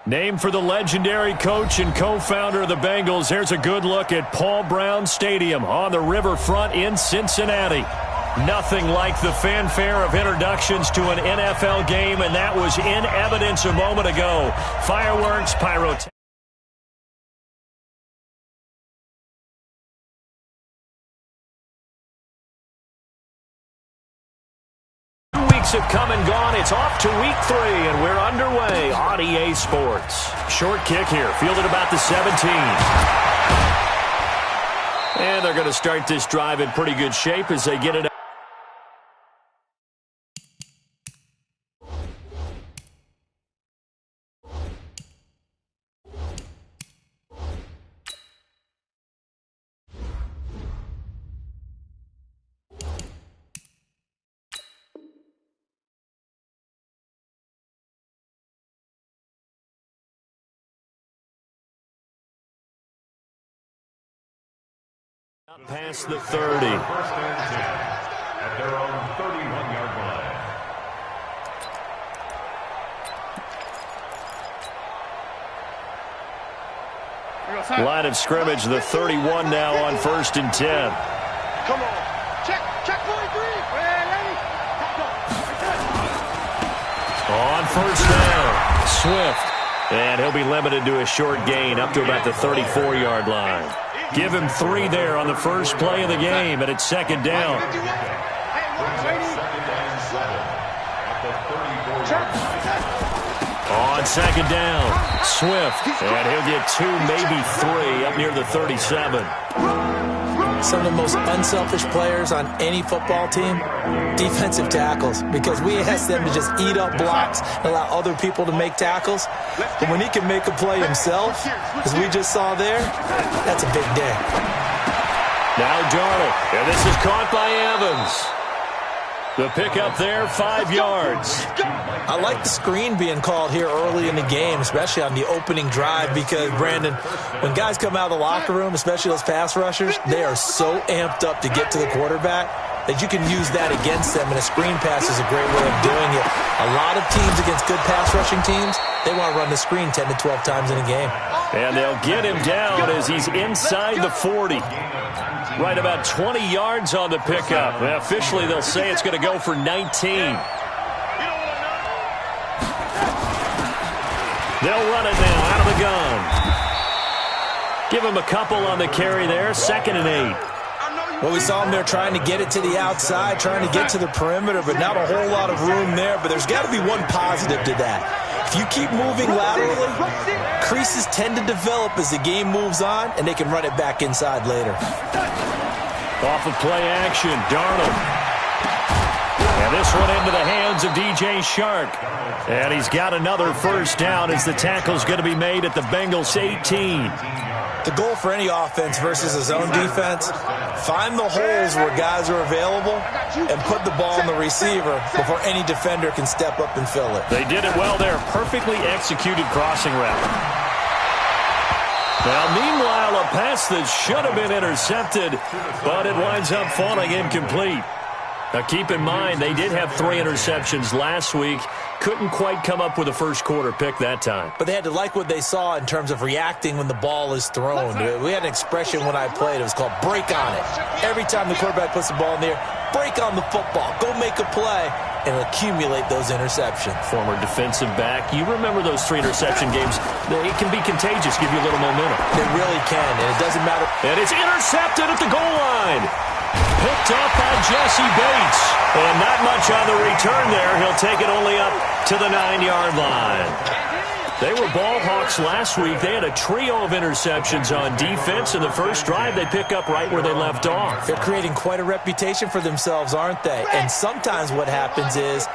Named for the legendary coach and co-founder of the Bengals, here's a good look at Paul Brown Stadium on the riverfront in Cincinnati. Nothing like the fanfare of introductions to an NFL game, and that was in evidence a moment ago. Fireworks, pyrotechnics. Have come and gone. It's off to week 3, and we're underway on EA Sports. Short kick here, fielded about the 17. And they're going to start this drive in pretty good shape as they get it. Past the 30. At their own 31-yard line. Line of scrimmage, the 31 now on 1st and 10. Come on. Check 43. On 1st down, Swift. And he'll be limited to a short gain up to about the 34-yard line. Give him 3 there on the first play of the game, and it's 2nd down. On 2nd down, Swift, and he'll get 2, maybe 3 up near the 37. Some of the most unselfish players on any football team, defensive tackles, because we ask them to just eat up blocks and allow other people to make tackles. But when he can make a play himself, as we just saw there, that's a big day. Now Darnold, and this is caught by Evans. The pickup there, 5 yards. I like the screen being called here early in the game, especially on the opening drive, because, Brandon, when guys come out of the locker room, especially those pass rushers, they are so amped up to get to the quarterback that you can use that against them, and a screen pass is a great way of doing it. A lot of teams against good pass rushing teams, they want to run the screen 10 to 12 times in a game. And they'll get him down as he's inside the 40. Right about 20 yards on the pickup. And officially, they'll say it's going to go for 19. They'll run it now out of the gun. Give him a couple on the carry there. 2nd and 8. Well, we saw him there trying to get it to the outside, trying to get to the perimeter, but not a whole lot of room there. But there's got to be one positive to that. If you keep moving laterally, creases tend to develop as the game moves on, and they can run it back inside later. Off of play action, Darnold. And this one into the hands of DJ Shark. And he's got another 1st down as the tackle's going to be made at the Bengals 18. The goal for any offense versus a zone defense, find the holes where guys are available and put the ball in the receiver before any defender can step up and fill it. They did it well there. Perfectly executed crossing route. Now, meanwhile, a pass that should have been intercepted, but it winds up falling incomplete. Now, keep in mind, they did have 3 interceptions last week. Couldn't quite come up with a first-quarter pick that time. But they had to like what they saw in terms of reacting when the ball is thrown. We had an expression when I played. It was called break on it. Every time the quarterback puts the ball in the air, break on the football. Go make a play and accumulate those interceptions. Former defensive back. You remember those 3 interception games. It can be contagious, give you a little momentum. It really can, and it doesn't matter. And it's intercepted at the goal line. Picked up by Jesse Bates. And not much on the return there. He'll take it only up to the 9-yard line. They were ball hawks last week. They had a trio of interceptions on defense. In the first drive, they pick up right where they left off. They're creating quite a reputation for themselves, aren't they? And sometimes what happens is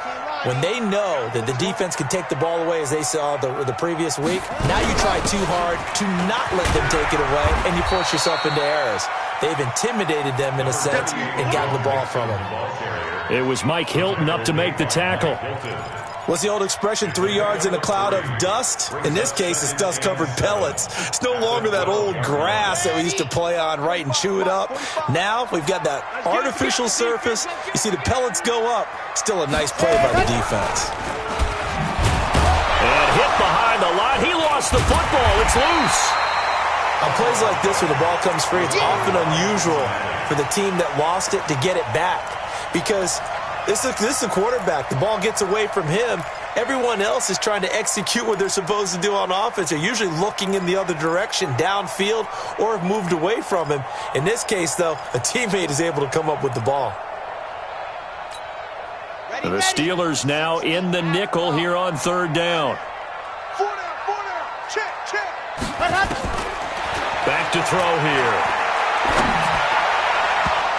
when they know that the defense can take the ball away, as they saw the previous week, now you try too hard to not let them take it away, and you force yourself into errors. They've intimidated them in a sense and gotten the ball from them. It was Mike Hilton up to make the tackle. What's the old expression, 3 yards in a cloud of dust? In this case, it's dust-covered pellets. It's no longer that old grass that we used to play on, right, and chew it up. Now we've got that artificial surface. You see the pellets go up. Still a nice play by the defense. And hit behind the line. He lost the football. It's loose. On plays like this where the ball comes free, it's often unusual for the team that lost it to get it back. Because this is a quarterback. The ball gets away from him. Everyone else is trying to execute what they're supposed to do on offense. They're usually looking in the other direction, downfield, or have moved away from him. In this case, though, a teammate is able to come up with the ball. The Steelers now in the nickel here on third down. 4 down. Check. Back to throw here.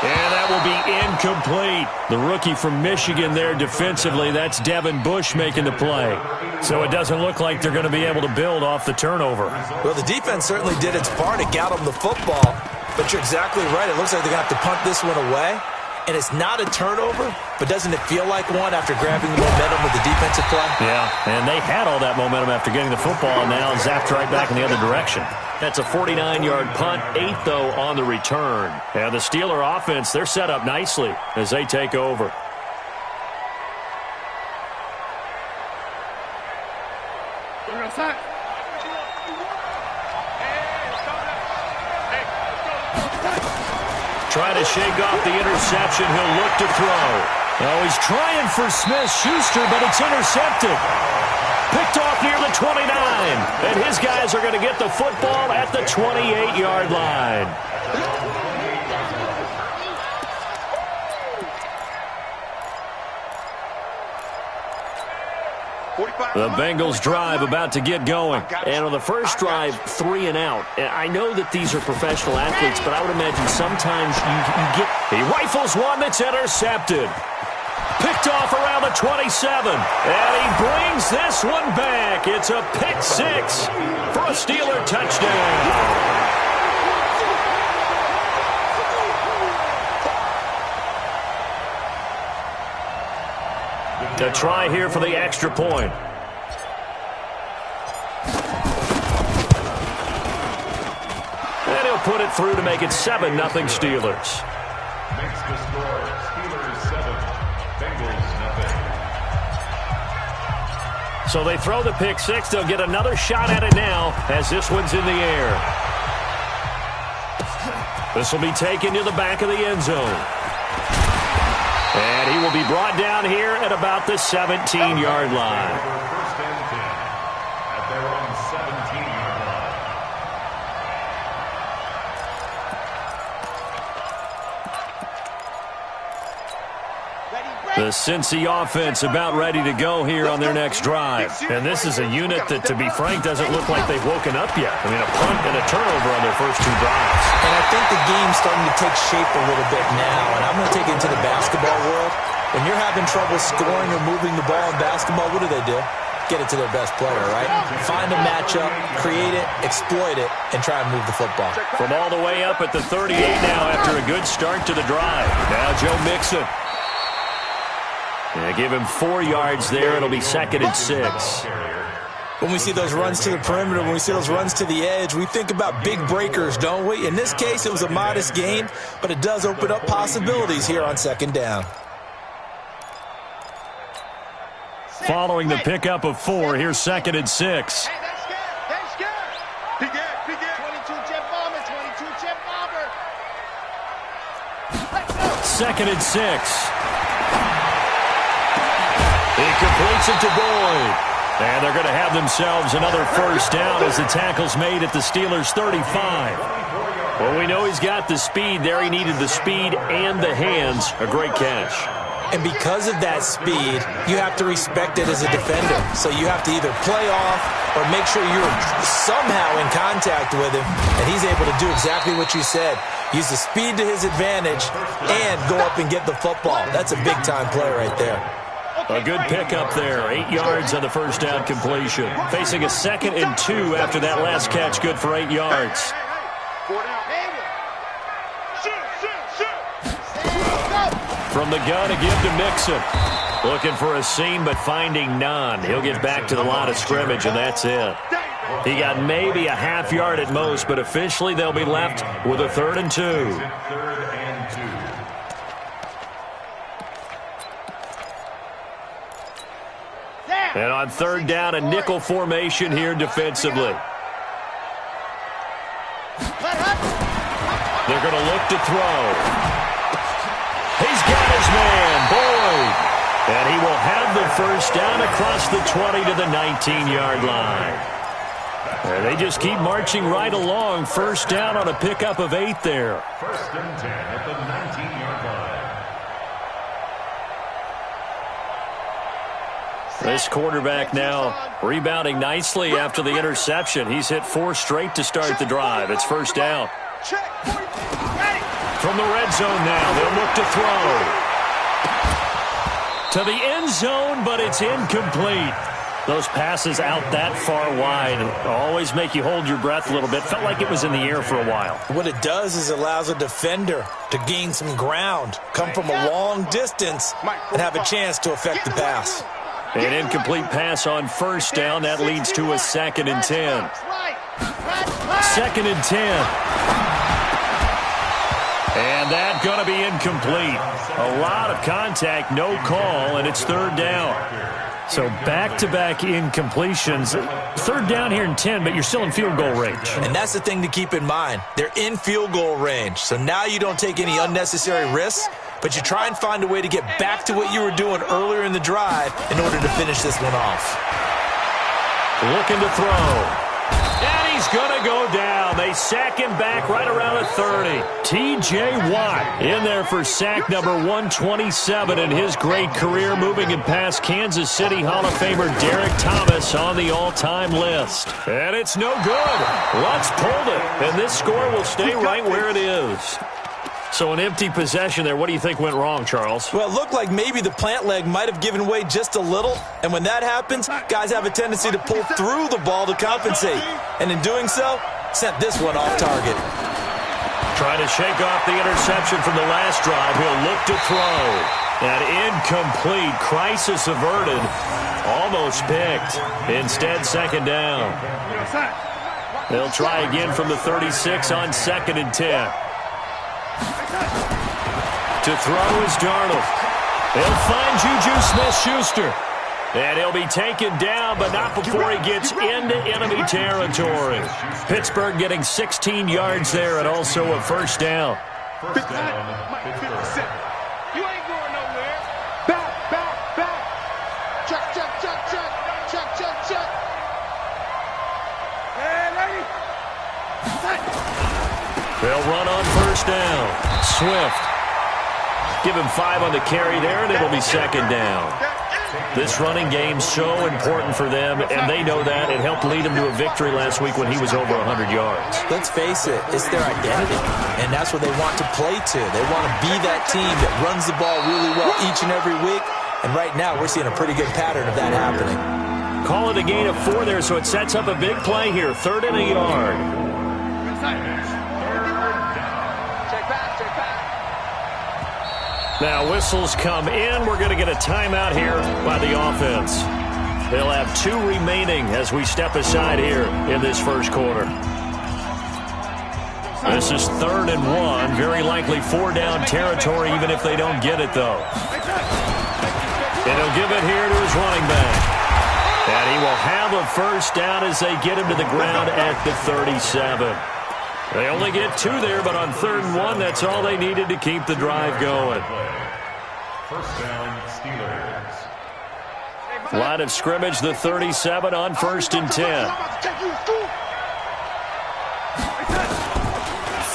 And that will be incomplete. The rookie from Michigan there defensively, that's Devin Bush making the play. So it doesn't look like they're going to be able to build off the turnover. Well, the defense certainly did its part to get them the football. But you're exactly right. It looks like they're going to have to punt this one away. And it's not a turnover, but doesn't it feel like one after grabbing the momentum with the defensive play? Yeah, and they had all that momentum after getting the football, and now zapped right back in the other direction. That's a 49-yard punt, 8, though, on the return. And the Steeler offense, they're set up nicely as they take over. Trying to shake off the interception. He'll look to throw. Oh, he's trying for Smith-Schuster, but it's intercepted. Picked off near the 29. And his guys are going to get the football at the 28-yard line. The Bengals drive about to get going. And on the first drive, 3 and out. And I know that these are professional athletes, but I would imagine sometimes you get... He rifles one that's intercepted. Picked off around the 27. And he brings this one back. It's a pick 6 for a Steeler touchdown. To try here for the extra point. And he'll put it through to make it 7-0 Steelers. Makes the score Steelers 7, Bengals nothing. So they throw the pick 6. They'll get another shot at it now as this one's in the air. This will be taken to the back of the end zone. And he will be brought down here at about the 17-yard line. First and 10 at their own 17-yard line. The Cincy offense about ready to go here on their next drive. And this is a unit that, to be frank, doesn't look like they've woken up yet. I mean, a punt and a turnover on their first 2 drives. And I think the game's starting to take shape a little bit now. And I'm going to take it into the basketball world. When you're having trouble scoring or moving the ball in basketball, what do? Get it to their best player, right? Find a matchup, create it, exploit it, and try and move the football. From all the way up at the 38 now after a good start to the drive. Now Joe Mixon. Yeah, give him 4 yards there. It'll be 2nd and 6. When we see those runs to the perimeter, when we see those runs to the edge, we think about big breakers, don't we? In this case, it was a modest gain, but it does open up possibilities here on 2nd down. Following the pickup of 4, here's 2nd and 6. Hey, that's good. He get. 22 jet bomber. 2nd and 6. He completes it to Boyd. And they're going to have themselves another first down as the tackle's made at the Steelers' 35. Well, we know he's got the speed there. He needed the speed and the hands. A great catch. And because of that speed, you have to respect it as a defender. So you have to either play off or make sure you're somehow in contact with him. And he's able to do exactly what you said. Use the speed to his advantage and go up and get the football. That's a big-time play right there. A good pickup there. 8 yards on the first down completion. Facing a 2nd and 2 after that last catch. Good for 8 yards. From the gun, a give to Mixon. Looking for a seam, but finding none. He'll get back to the line of scrimmage, and that's it. He got maybe a half yard at most, but officially they'll be left with a 3rd and 2. 3rd and 2. And on third down, a nickel formation here defensively. They're going to look to throw. He's got his man, Boyd. And he will have the first down across the 20 to the 19-yard line. And they just keep marching right along. First down on a pickup of 8 there. First and 10 at the 19-yard line. This quarterback now rebounding nicely after the interception. He's hit 4 straight to start the drive. It's first down. From the red zone now, they'll look to throw. To the end zone, but it's incomplete. Those passes out that far wide always make you hold your breath a little bit. Felt like it was in the air for a while. What it does is it allows a defender to gain some ground, come from a long distance, and have a chance to affect the pass. An incomplete pass on first down. That leads to a 2nd and 10. 2nd and 10. And that's going to be incomplete. A lot of contact, no call, and it's third down. So back-to-back incompletions. Third down here in 10, but you're still in field goal range. And that's the thing to keep in mind. They're in field goal range. So now you don't take any unnecessary risks, but you try and find a way to get back to what you were doing earlier in the drive in order to finish this one off. Looking to throw. And he's going to go down. They sack him back right around the 30. T.J. Watt in there for sack number 127 in his great career, moving it past Kansas City Hall of Famer Derek Thomas on the all-time list. And it's no good. Lutz pulled it, and this score will stay right where it is. So an empty possession there. What do you think went wrong, Charles? Well, it looked like maybe the plant leg might have given way just a little. And when that happens, guys have a tendency to pull through the ball to compensate. And in doing so, sent this one off target. Trying to shake off the interception from the last drive. He'll look to throw. That incomplete. Crisis averted. Almost picked. Instead, second down. They'll try again from the 36 on 2nd and 10. To throw is Darnold. He'll find Juju Smith-Schuster. And he'll be taken down, but not before he gets into enemy territory. Pittsburgh getting 16 yards there and also a first down. First down, Pittsburgh. You ain't going nowhere. Back, back, back. Check, check, check, check. Check, check, check. Hey, ready? They'll run on first down. Swift. Give him 5 on the carry there, and it'll be second down. This running game's so important for them, and they know that. It helped lead them to a victory last week when he was over 100 yards. Let's face it, it's their identity, and that's what they want to play to. They want to be that team that runs the ball really well each and every week, and right now we're seeing a pretty good pattern of that happening. Call it a gain of 4 there, so it sets up a big play here. 3rd and a yard. Now whistles come in. We're going to get a timeout here by the offense. They'll have 2 remaining as we step aside here in this first quarter. This is 3rd and 1. Very likely 4-down territory even if they don't get it, though. And he'll give it here to his running back. And he will have a first down as they get him to the ground at the 37. They only get 2 there, but on 3rd and 1, that's all they needed to keep the drive going. First down, Steelers. Line of scrimmage, the 37 on 1st and 10.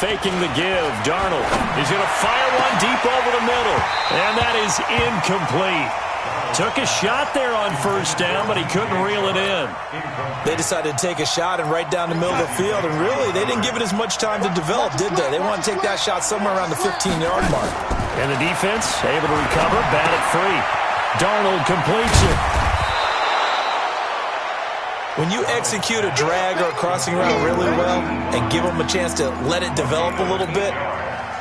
Faking the give, Darnold. He's going to fire one deep over the middle, and that is incomplete. Took a shot there on first down, but he couldn't reel it in. They decided to take a shot and right down the middle of the field, and really, they didn't give it as much time to develop, did they? They want to take that shot somewhere around the 15-yard mark. And the defense able to recover, bat it free. Darnold completes it. When you execute a drag or a crossing route really well and give them a chance to let it develop a little bit,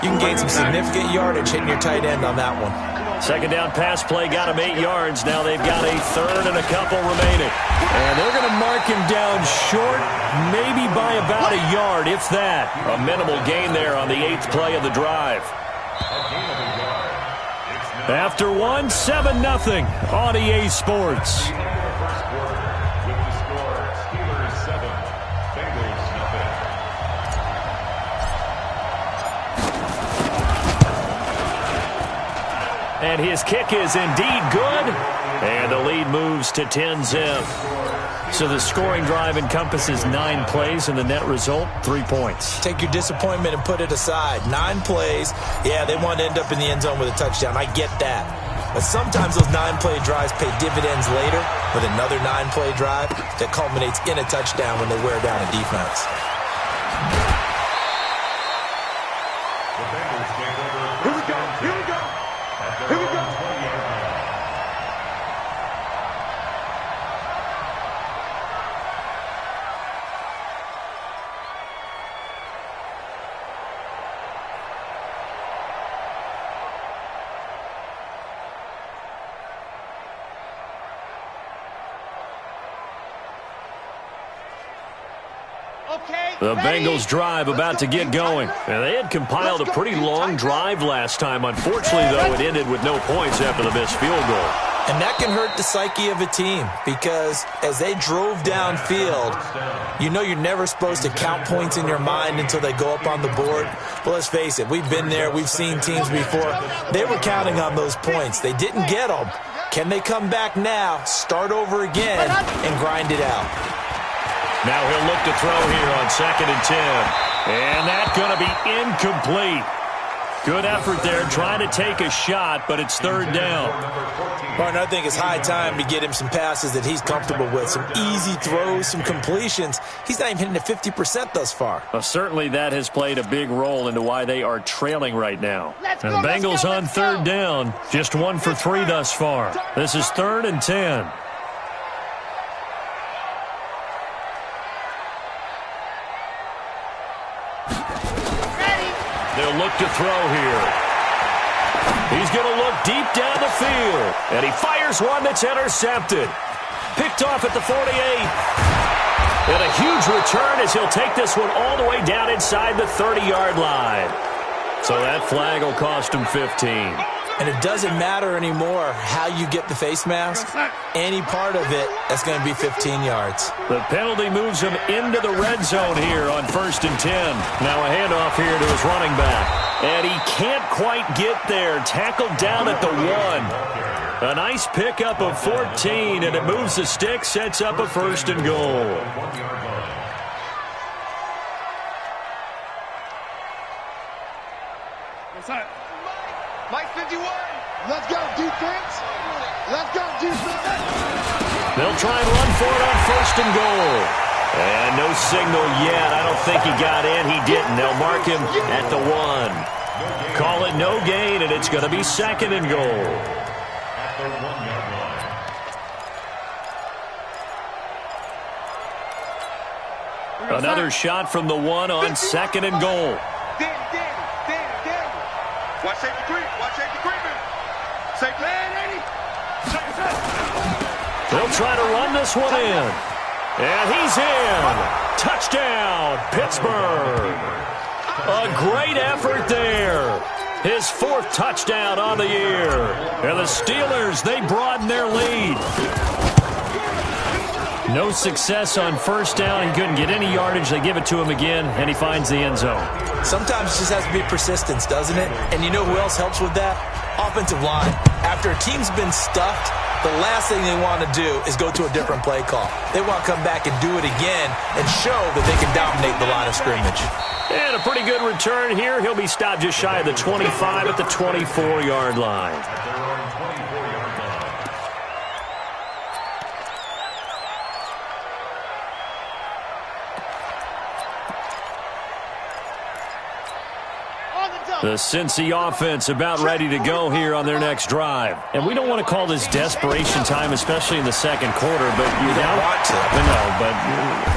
you can gain some significant yardage hitting your tight end on that one. Second down pass play got him 8 yards. Now they've got a 3rd and a couple remaining. And they're going to mark him down short, maybe by about a yard, if that. A minimal gain there on the 8th play of the drive. After 1, 7-0 on EA Sports. first quarter. With the score, Steelers 7, Bengals nothing. And his kick is indeed good. And the lead moves to 10-zip. So the scoring drive encompasses 9 plays, and the net result, 3 points. Take your disappointment and put it aside. 9 plays. Yeah, they want to end up in the end zone with a touchdown. I get that. But sometimes those 9-play drives pay dividends later with another 9-play drive that culminates in a touchdown when they wear down a defense. Here we go. Here we go. Here we go. The Bengals drive about to get going. And they had compiled a pretty long drive last time. Unfortunately, though, it ended with no points after the missed field goal. And that can hurt the psyche of a team because as they drove downfield, you know you're never supposed to count points in your mind until they go up on the board. But let's face it, we've been there. We've seen teams before. They were counting on those points. They didn't get them. Can they come back now, start over again, and grind it out? Now he'll look to throw here on 2nd and 10. And that's going to be incomplete. Good effort there, trying to take a shot, but it's 3rd down. Martin, I think it's high time to get him some passes that he's comfortable with, some easy throws, some completions. He's not even hitting the 50% thus far. Well, certainly that has played a big role into why they are trailing right now. And the Bengals on 3rd down, just 1 for 3 thus far. This is 3rd and 10. They'll look to throw here. He's going to look deep down the field. And he fires one that's intercepted. Picked off at the 48. And a huge return as he'll take this one all the way down inside the 30-yard line. So that flag will cost him 15. And it doesn't matter anymore how you get the face mask. Any part of it, that's going to be 15 yards. The penalty moves him into the red zone here on 1st and 10. Now a handoff here to his running back. And he can't quite get there. Tackled down at the 1. A nice pickup of 14, and it moves the stick, sets up a 1st and goal. Mike 51. Let's go, defense. Let's go, defense. They'll try and run for it on 1st and goal. And no signal yet. I don't think he got in. He didn't. They'll mark him at the 1. Call it no gain, and it's going to be 2nd and goal. At the 1-yard line. Another shot from the 1 on 2nd and goal. Watch safety creep. Watch safety creeping. Safety man, 80. They'll try to run this one in. And he's in. Touchdown, Pittsburgh. A great effort there. His 4th touchdown on the year. And the Steelers, they broaden their lead. No success on 1st down. He couldn't get any yardage. They give it to him again, and he finds the end zone. Sometimes it just has to be persistence, doesn't it? And you know who else helps with that? Offensive line. After a team's been stuffed, the last thing they want to do is go to a different play call. They want to come back and do it again and show that they can dominate the line of scrimmage. And a pretty good return here. He'll be stopped just shy of the 25 at the 24-yard line. The Cincy offense about ready to go here on their next drive. And we don't want to call this desperation time, especially in the 2nd quarter, but you're down. Want to. No, but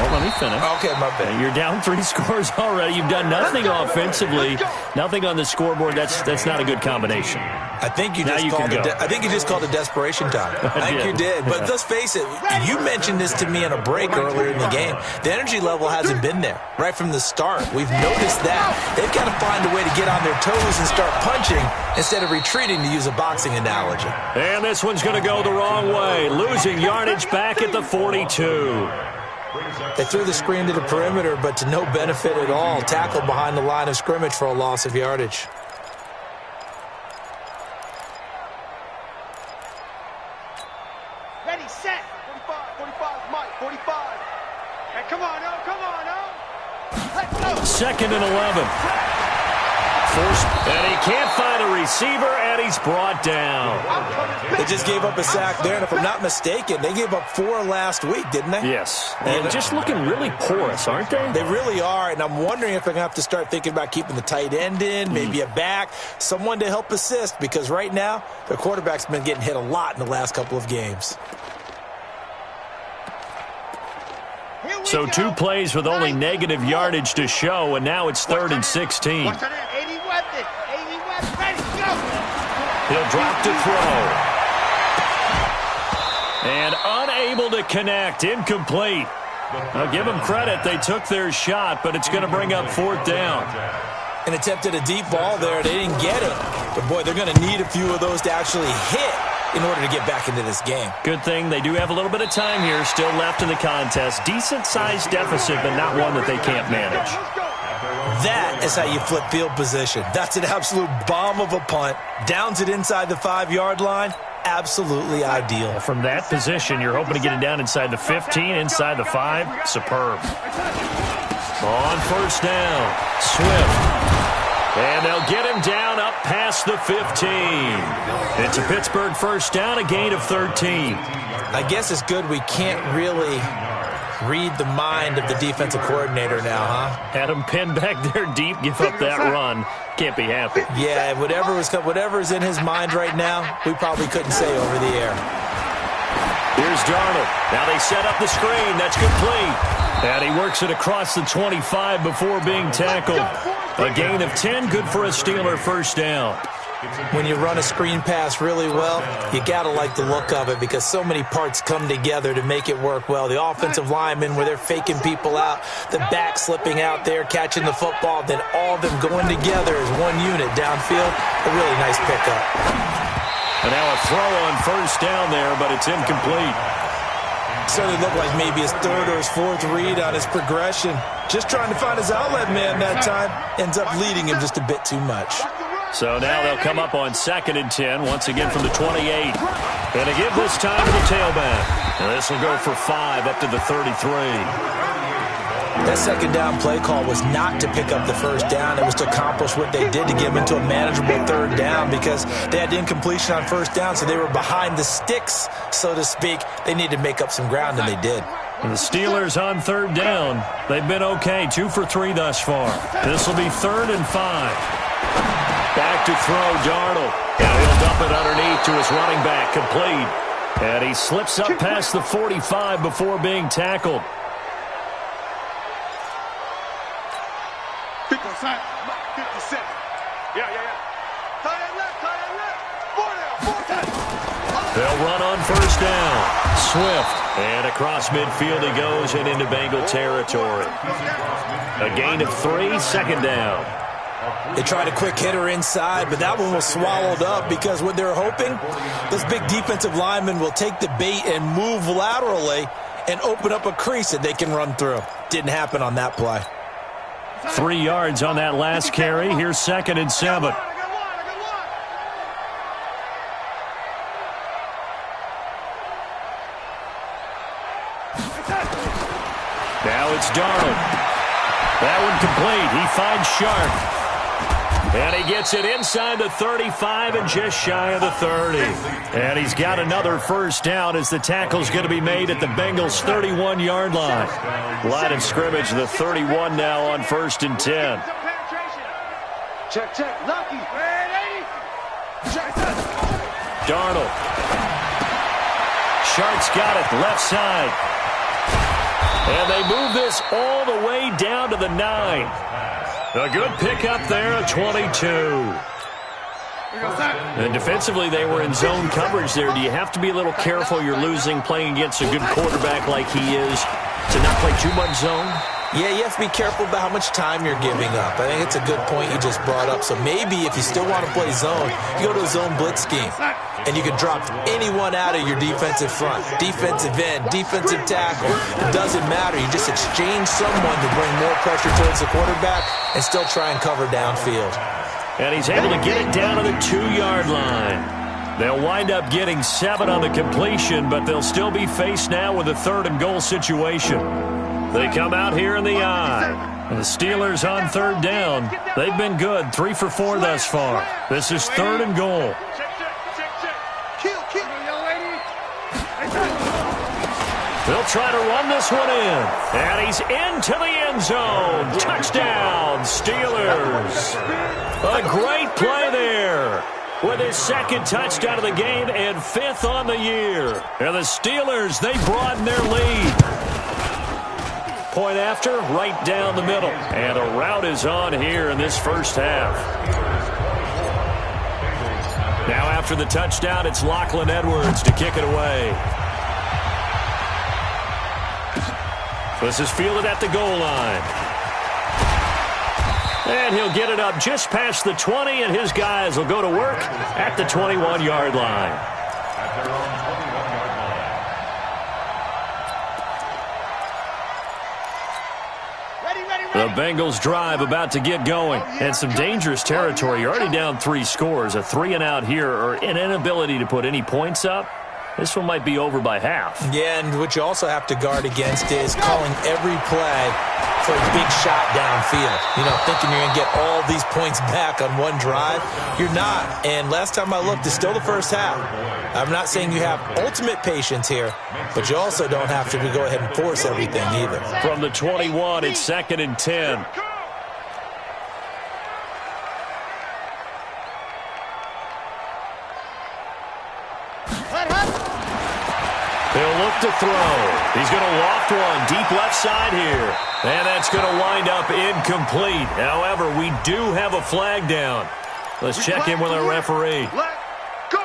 well, let me finish. Okay, my bad. You're down 3 scores already. You've done nothing offensively, nothing on the scoreboard. That's not a good combination. I think you just called it desperation time. I think you did. But let's face it, you mentioned this to me in a break earlier in the game. The energy level hasn't been there right from the start. We've noticed that. They've got to find a way to get on their their toes and start punching instead of retreating, to use a boxing analogy. And this one's going to go the wrong way, losing yardage back at the 42. They threw the screen to the perimeter, but to no benefit at all. Tackled behind the line of scrimmage for a loss of yardage. Ready, set. 45, Mike, 45. Hey, come on, oh, come on, oh. Let's go. 2nd and 11. And he can't find a receiver, and he's brought down. They just gave up a sack there, and if I'm not mistaken, they gave up 4 last week, didn't they? Yes. And just looking really porous, aren't they? They really are, and I'm wondering if they're going to have to start thinking about keeping the tight end in, maybe a back, someone to help assist, because right now, their quarterback's been getting hit a lot in the last couple of games. So 2 plays with only negative yardage to show, and now it's 3rd and 16. He'll drop to throw. And unable to connect. Incomplete. I'll give them credit. They took their shot, but it's going to bring up 4th down. And attempted a deep ball there. They didn't get it. But, boy, they're going to need a few of those to actually hit in order to get back into this game. Good thing they do have a little bit of time here still left in the contest. Decent-sized deficit, but not one that they can't manage. That is how you flip field position. That's an absolute bomb of a punt. Downs it inside the 5-yard line. Absolutely ideal. From that position, you're hoping to get it down inside the 15, inside the 5. Superb. On 1st down, Swift. And they'll get him down up past the 15. It's a Pittsburgh 1st down, a gain of 13. I guess it's good we can't really read the mind of the defensive coordinator now, huh? Had him pinned back there deep, give up that run. Can't be happy. Yeah, whatever's in his mind right now, we probably couldn't say over the air. Here's Darnold. Now they set up the screen. That's complete. And he works it across the 25 before being tackled. A gain of 10, good for a Steeler 1st down. When you run a screen pass really well, you got to like the look of it because so many parts come together to make it work well. The offensive linemen, where they're faking people out, the back slipping out there, catching the football, then all of them going together as one unit downfield. A really nice pickup. And now a throw on 1st down there, but it's incomplete. Certainly looked like maybe his 3rd or his 4th read on his progression. Just trying to find his outlet man that time. Ends up leading him just a bit too much. So now they'll come up on 2nd and 10, once again from the 28. And again this time to the tailback. And this will go for 5 up to the 33. That 2nd down play call was not to pick up the 1st down. It was to accomplish what they did to get them into a manageable 3rd down because they had incompletion on 1st down, so they were behind the sticks, so to speak. They needed to make up some ground, and they did. And the Steelers on 3rd down. They've been okay, 2 for 3 thus far. This will be 3rd and 5. Back to throw, Darnold. And he'll dump it underneath to his running back, complete. And he slips up past the 45 before being tackled. 57. Yeah. Tight end left. 4 down. They'll run on 1st down. Swift. And across midfield he goes and into Bengal territory. A gain of 3, 2nd down. They tried a quick hitter inside, but that one was swallowed up because what they're hoping, this big defensive lineman will take the bait and move laterally and open up a crease that they can run through. Didn't happen on that play. 3 yards on that last carry. Here's 2nd and 7. Now it's Darnold. That one complete. He finds Sharp. And he gets it inside the 35 and just shy of the 30. And he's got another 1st down as the tackle's going to be made at the Bengals' 31-yard line. Line of scrimmage, the 31 now on 1st and 10. Check. Lucky. Darnold. Sharp's got it, left side. And they move this all the way down to the 9. A good pickup there at 22. And defensively, they were in zone coverage there. Do you have to be a little careful? You're losing playing against a good quarterback like he is to not play too much zone? Yeah, you have to be careful about how much time you're giving up. I think it's a good point you just brought up. So maybe if you still want to play zone, you go to a zone blitz scheme. And you can drop anyone out of your defensive front. Defensive end, defensive tackle. It doesn't matter. You just exchange someone to bring more pressure towards the quarterback and still try and cover downfield. And he's able to get it down to the 2-yard line. They'll wind up getting 7 on the completion, but they'll still be faced now with a 3rd and goal situation. They come out here in the I. And the Steelers on 3rd down. They've been good, 3 for 4 thus far. This is 3rd and goal. They'll try to run this one in. And he's into the end zone. Touchdown, Steelers. A great play there. With his 2nd touchdown of the game and 5th on the year. And the Steelers, they broaden their lead. Point after, right down the middle. And a rout is on here in this first half. Now after the touchdown, it's Lachlan Edwards to kick it away. This is fielded at the goal line. And he'll get it up just past the 20, and his guys will go to work at the 21-yard line. At their own 21-yard line. The Bengals drive about to get going. And some dangerous territory. You're already down 3 scores. A 3-and-out here, or an inability to put any points up. This one might be over by half. Yeah, and what you also have to guard against is calling every play for a big shot downfield. You know, thinking you're going to get all these points back on one drive. You're not. And last time I looked, it's still the first half. I'm not saying you have ultimate patience here, but you also don't have to go ahead and force everything either. From the 21, it's 2nd and 10. He'll look to throw. He's going to loft one deep left side here. And that's going to wind up incomplete. However, we do have a flag down. Let's check in with our referee. Let go.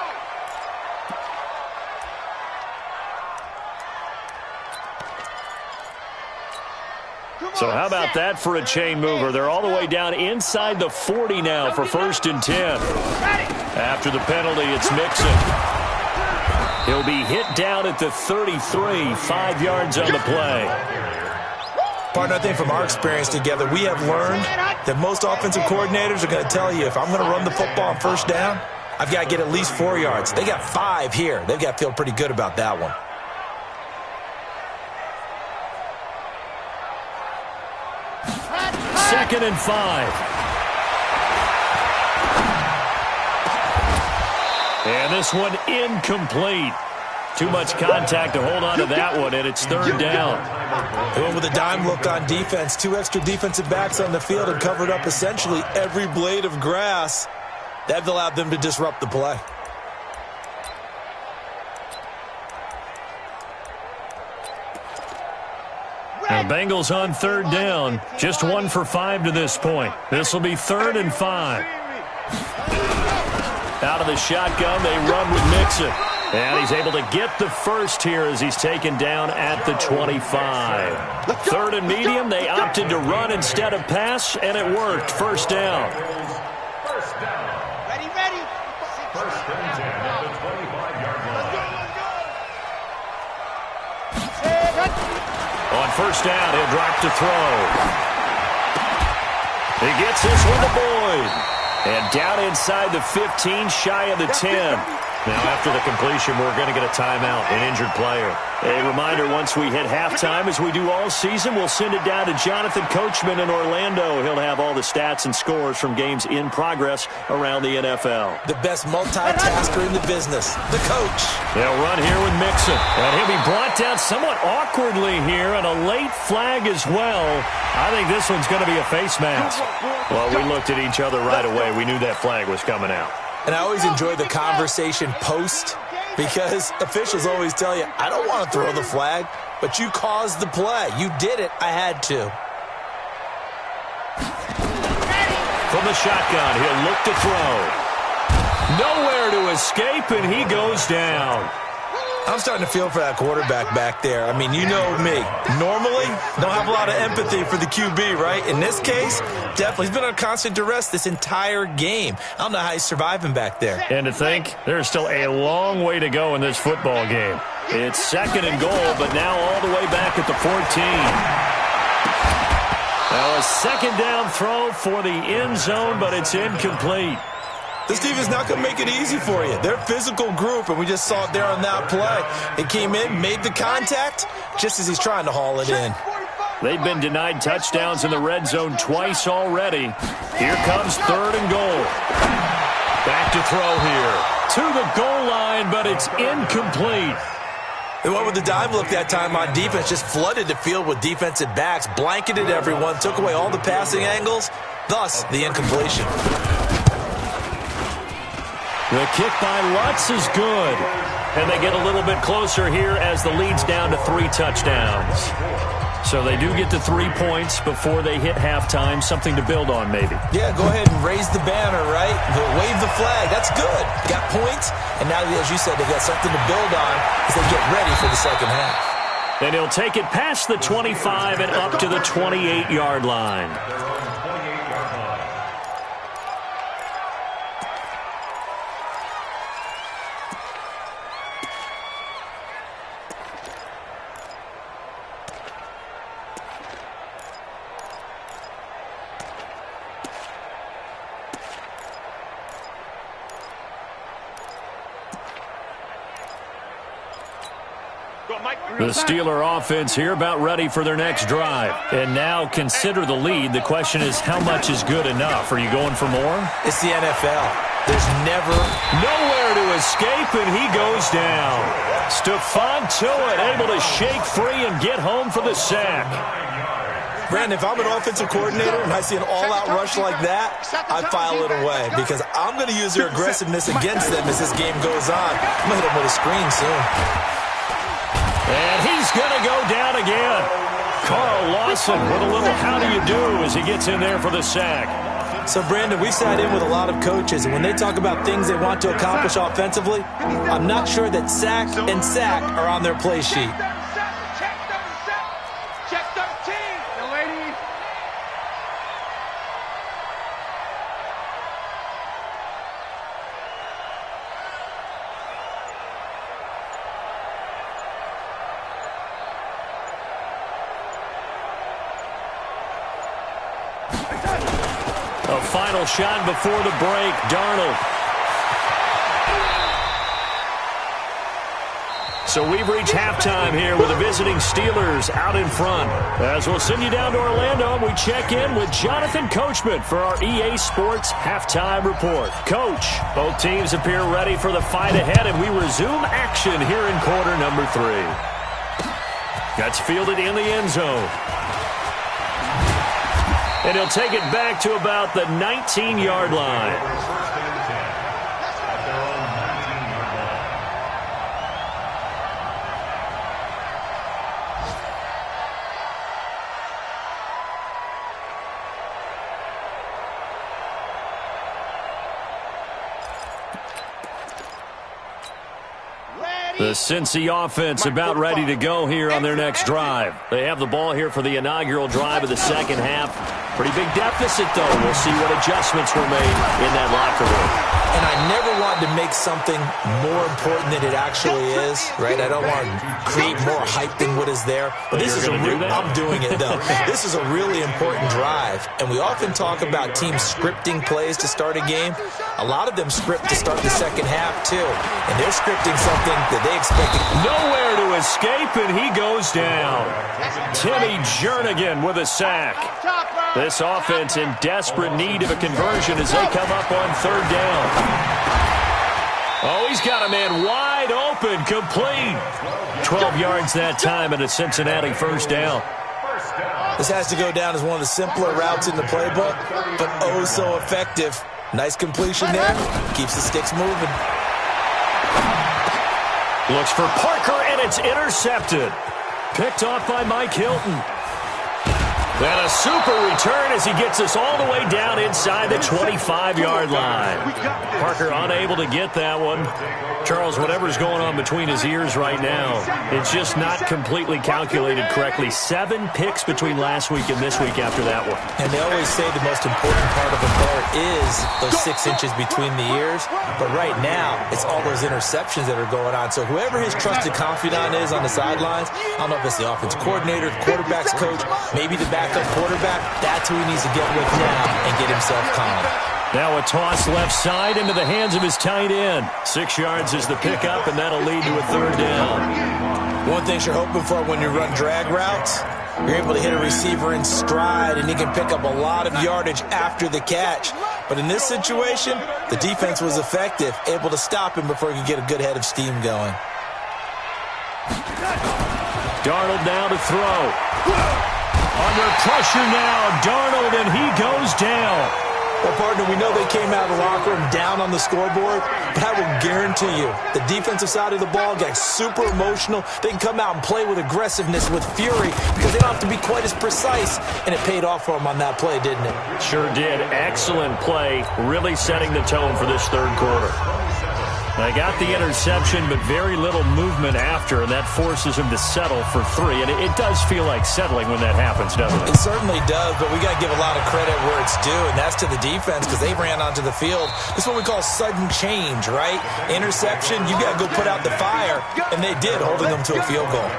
So how about that for a chain mover? They're all the way down inside the 40 now for 1st and 10. After the penalty, it's Mixon. He'll be hit down at the 33, 5 yards on the play. Partner, I think from our experience together, we have learned that most offensive coordinators are going to tell you, if I'm going to run the football on 1st down, I've got to get at least 4 yards. They got 5 here. They've got to feel pretty good about that one. Second and 5. And this one incomplete. Too much contact to hold on to that one, and it's 3rd down. They went with a dime look on defense. 2 extra defensive backs on the field and covered up essentially every blade of grass. That allowed them to disrupt the play. Now Bengals on 3rd down. Just 1 for 5 to this point. This will be 3rd and 5. Out of the shotgun, they run with Mixon. And he's able to get the first here as he's taken down at the 25. 3rd and medium, they opted to run instead of pass, and it worked. 1st down. First down. Ready. 1st and 10 at the 25-yard line. On 1st down, he'll drop to throw. He gets this one to Boyd. And down inside the 15, shy of the 10. Now, after the completion, we're going to get a timeout, an injured player. A reminder, once we hit halftime, as we do all season, we'll send it down to Jonathan Coachman in Orlando. He'll have all the stats and scores from games in progress around the NFL. The best multitasker in the business, the coach. They'll run here with Mixon. And he'll be brought down somewhat awkwardly here, and a late flag as well. I think this one's going to be a face mask. Well, we looked at each other right away. We knew that flag was coming out. And I always enjoy the conversation post, because officials always tell you, I don't want to throw the flag, but you caused the play. You did it. I had to. From the shotgun, he'll look to throw. Nowhere to escape, and he goes down. I'm starting to feel for that quarterback back there. I mean, you know me. Normally, don't have a lot of empathy for the QB, right? In this case, definitely. He's been on constant duress this entire game. I don't know how he's surviving back there. And to think, there's still a long way to go in this football game. It's 2nd and goal, but now all the way back at the 14. Now a 2nd down throw for the end zone, but it's incomplete. This defense not going to make it easy for you. They're a physical group, and we just saw it there on that play. It came in, made the contact, just as he's trying to haul it in. They've been denied touchdowns in the red zone twice already. Here comes 3rd and goal. Back to throw here. To the goal line, but it's incomplete. They went with the dive look that time on defense, just flooded the field with defensive backs, blanketed everyone, took away all the passing angles, thus the incompletion. The kick by Lutz is good. And they get a little bit closer here as the lead's down to 3 touchdowns. So they do get to 3 points before they hit halftime. Something to build on, maybe. Yeah, go ahead and raise the banner, right? Wave the flag. That's good. Got points. And now, as you said, they've got something to build on as they get ready for the second half. And he'll take it past the 25 and up to the 28-yard line. The Steeler offense here about ready for their next drive. And now consider the lead. The question is, how much is good enough? Are you going for more? It's the NFL. There's never nowhere to escape, and he goes down. Stephon Tuitt able to shake free and get home for the sack. Brandon, if I'm an offensive coordinator and I see an all-out rush like that, I file it away because I'm going to use their aggressiveness against them as this game goes on. I'm going to hit them with a screen soon. And he's going to go down again. Carl Lawson with a little how do you do as he gets in there for the sack. So, Brandon, we've sat in with a lot of coaches, and when they talk about things they want to accomplish offensively, I'm not sure that sack and sack are on their play sheet. Check 13, the ladies. A final shot before the break. Darnold. So we've reached halftime here with the visiting Steelers out in front. As we'll send you down to Orlando, we check in with Jonathan Coachman for our EA Sports Halftime Report. Coach, both teams appear ready for the fight ahead, and we resume action here in quarter number 3. That's fielded in the end zone. And he'll take it back to about the 19-yard line. The Cincy offense about ready to go here on their next drive. They have the ball here for the inaugural drive of the second half. Pretty big deficit, though. We'll see what adjustments were made in that locker room. And I never want to make something more important than it actually is, right? I don't want to create more hype than what is there. But this is I'm doing it, though. This is a really important drive. And we often talk about teams scripting plays to start a game. A lot of them script to start the second half, too. And they're scripting something that they expect. Nowhere to escape, and he goes down. Timmy Jernigan with a sack. This offense in desperate need of a conversion as they come up on third down. Oh, he's got a man wide open, complete. 12 yards that time and a Cincinnati first down. This has to go down as one of the simpler routes in the playbook, but oh so effective. Nice completion there. Keeps the sticks moving. Looks for Parker, and it's intercepted. Picked off by Mike Hilton. And a super return as he gets us all the way down inside the 25-yard line. Parker unable to get that one. Charles, whatever's going on between his ears right now, it's just not completely calculated correctly. 7 picks between last week and this week after that one. And they always say the most important part of a player is those 6 inches between the ears. But right now, it's all those interceptions that are going on. So whoever his trusted confidant is on the sidelines, I don't know if it's the offensive coordinator, the quarterback's coach, maybe the backup quarterback, that's who he needs to get with now and get himself calm. Now a toss left side into the hands of his tight end. 6 yards is the pickup, and that'll lead to a 3rd down. One thing you're hoping for when you run drag routes, you're able to hit a receiver in stride, and he can pick up a lot of yardage after the catch. But in this situation, the defense was effective, able to stop him before he could get a good head of steam going. Darnold now to throw. Under pressure now, Darnold, and he goes down. Well, partner, we know they came out of the locker room down on the scoreboard, but I will guarantee you the defensive side of the ball got super emotional. They can come out and play with aggressiveness, with fury, because they don't have to be quite as precise, and it paid off for them on that play, didn't it? Sure did. Excellent play, really setting the tone for this 3rd quarter. They got the interception, but very little movement after, and that forces him to settle for 3. And it does feel like settling when that happens, doesn't it? It certainly does, but we got to give a lot of credit where it's due, and that's to the defense because they ran onto the field. This is what we call sudden change, right? Interception, you got to go put out the fire, and they did, holding them to a field goal.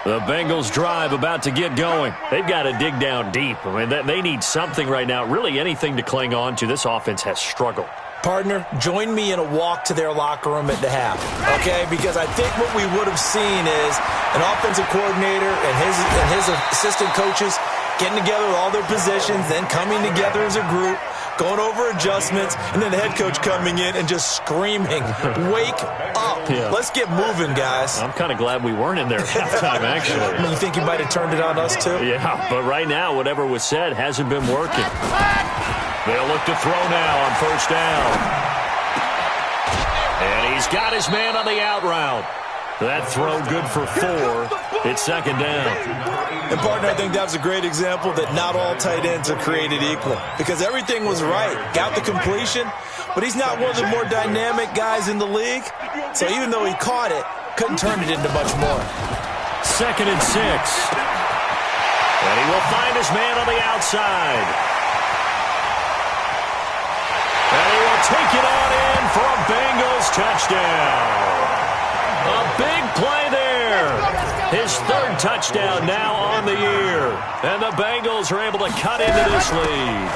The Bengals drive about to get going. They've got to dig down deep. I mean, they need something right now, really anything to cling on to. This offense has struggled. Partner, join me in a walk to their locker room at the half, okay? Because I think what we would have seen is an offensive coordinator and his assistant coaches getting together with all their positions, then coming together as a group, going over adjustments, and then the head coach coming in and just screaming, wake up. Yeah. Let's get moving, guys. I'm kind of glad we weren't in there at halftime, actually. I mean, you think you might have turned it on us, too? Yeah, but right now, whatever was said hasn't been working. They'll look to throw now on 1st down. And he's got his man on the out route. That throw good for 4. It's 2nd down. And, partner, I think that was a great example that not all tight ends are created equal because everything was right. Got the completion, but he's not one of the more dynamic guys in the league. So even though he caught it, couldn't turn it into much more. 2nd and 6. And he will find his man on the outside. And he will take it on in for a Bengals touchdown. A big play there. His 3rd touchdown now on the year. And the Bengals are able to cut into this lead.